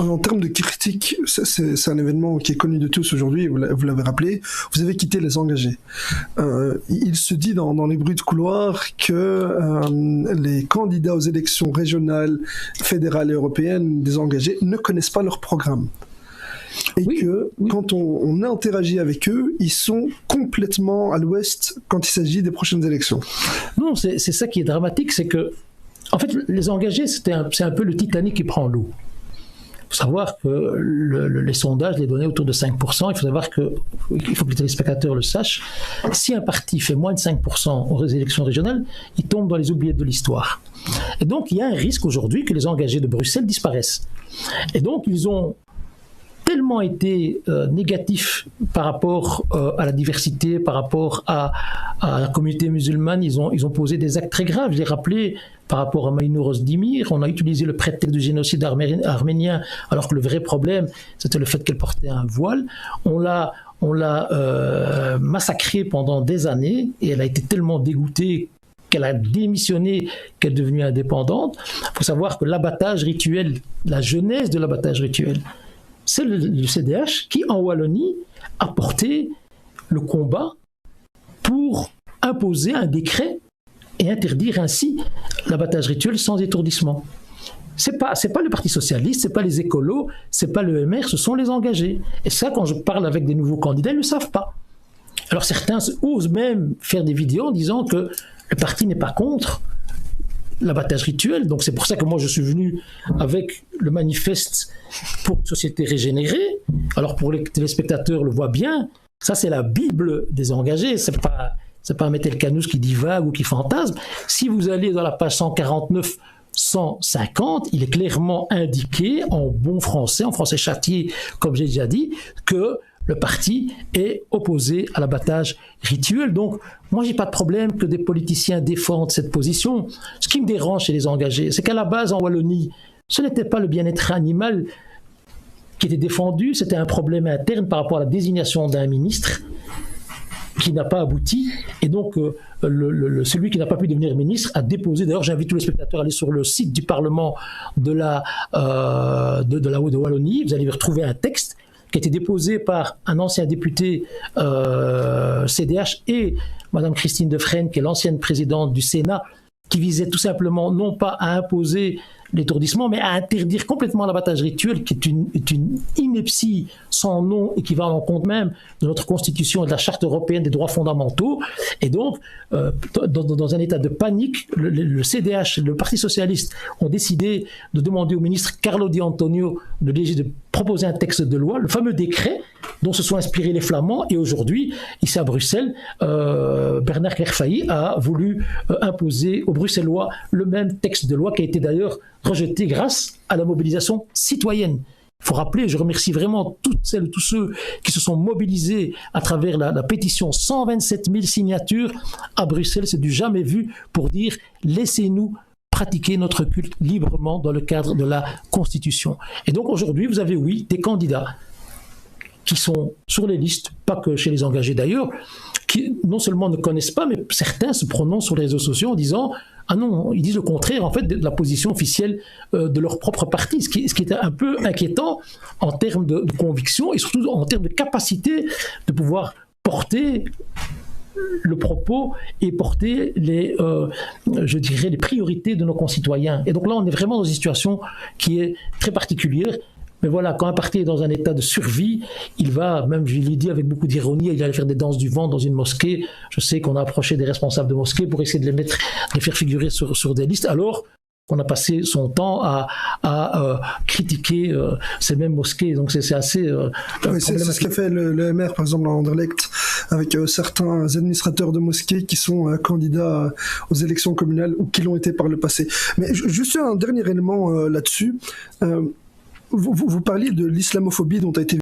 En termes de critique, c'est un événement qui est connu de tous aujourd'hui, vous l'avez rappelé, vous avez quitté les engagés. Il se dit dans les bruits de couloir que les candidats aux élections régionales, fédérales et européennes des engagés ne connaissent pas leur programme. Et quand on interagit avec eux, ils sont complètement à l'ouest quand il s'agit des prochaines élections. Non, c'est ça qui est dramatique, c'est que, en fait, les engagés, c'est un peu le Titanic qui prend l'eau. Il faut savoir que les sondages les donnaient autour de 5%. Il faut savoir il faut que les téléspectateurs le sachent. Si un parti fait moins de 5% aux élections régionales, il tombe dans les oubliettes de l'histoire. Et donc, il y a un risque aujourd'hui que les engagés de Bruxelles disparaissent. Et donc, ils ont tellement été négatifs par rapport à la diversité, par rapport à la communauté musulmane, ils ont posé des actes très graves. Je l'ai rappelé par rapport à Maïnour Ozdemir, on a utilisé le prétexte du génocide arménien, alors que le vrai problème, c'était le fait qu'elle portait un voile. On l'a massacrée pendant des années, et elle a été tellement dégoûtée qu'elle a démissionné, qu'elle est devenue indépendante. Il faut savoir que l'abattage rituel, la genèse de l'abattage rituel, c'est le CDH qui, en Wallonie, a porté le combat pour imposer un décret et interdire ainsi l'abattage rituel sans étourdissement. C'est pas le Parti socialiste, c'est pas les écolos, c'est pas le MR, ce sont les engagés. Et ça, quand je parle avec des nouveaux candidats, ils ne le savent pas. Alors certains osent même faire des vidéos en disant que le parti n'est pas contre l'abattage rituel. Donc c'est pour ça que moi je suis venu avec le manifeste pour une société régénérée. Alors pour les téléspectateurs le voient bien, ça c'est la Bible des engagés, c'est pas Metel Kanous qui divague ou qui fantasme. Si vous allez dans la page 149, 150, il est clairement indiqué en bon français, en français châtié, comme j'ai déjà dit, que le parti est opposé à l'abattage rituel. Donc, moi, j'ai pas de problème que des politiciens défendent cette position. Ce qui me dérange chez les engagés, c'est qu'à la base, en Wallonie, ce n'était pas le bien-être animal qui était défendu, c'était un problème interne par rapport à la désignation d'un ministre qui n'a pas abouti. Et donc, celui qui n'a pas pu devenir ministre a déposé, d'ailleurs j'invite tous les spectateurs à aller sur le site du Parlement de Wallonie, vous allez y retrouver un texte qui a été déposé par un ancien député CDH et Madame Christine Defrene, qui est l'ancienne présidente du Sénat, qui visait tout simplement non pas à imposer l'étourdissement, mais à interdire complètement l'abattage rituel, qui est une ineptie sans nom et qui va à l'encontre même de notre Constitution et de la Charte européenne des droits fondamentaux. Et donc, dans un état de panique, le CDH, le Parti socialiste, ont décidé de demander au ministre Carlo Di Antonio de proposer un texte de loi, le fameux décret dont se sont inspirés les Flamands. Et aujourd'hui, ici à Bruxelles, Bernard Kerfailly a voulu imposer aux Bruxellois le même texte de loi qui a été d'ailleurs rejeté grâce à la mobilisation citoyenne. Il faut rappeler, je remercie vraiment toutes celles et tous ceux qui se sont mobilisés à travers la pétition 127 000 signatures à Bruxelles, c'est du jamais vu pour dire laissez-nous pratiquer notre culte librement dans le cadre de la Constitution. Et donc aujourd'hui, vous avez, oui, des candidats qui sont sur les listes, pas que chez les engagés d'ailleurs, qui non seulement ne connaissent pas, mais certains se prononcent sur les réseaux sociaux en disant « Ah non, ils disent le contraire en fait de la position officielle de leur propre parti », ce qui est un peu inquiétant en termes de conviction et surtout en termes de capacité de pouvoir porter le propos et porter les priorités de nos concitoyens. Et donc là, on est vraiment dans une situation qui est très particulière. Mais voilà, quand un parti est dans un état de survie, il va, même je l'ai dit avec beaucoup d'ironie, il allait faire des danses du vent dans une mosquée. Je sais qu'on a approché des responsables de mosquées pour essayer de les faire figurer sur des listes, alors qu'on a passé son temps à critiquer ces mêmes mosquées. Donc c'est assez oui, c'est ce qu'a fait le MR, par exemple, à Anderlecht, avec certains administrateurs de mosquées qui sont candidats aux élections communales ou qui l'ont été par le passé. Mais juste un dernier élément là-dessus. Vous parliez de l'islamophobie dont a été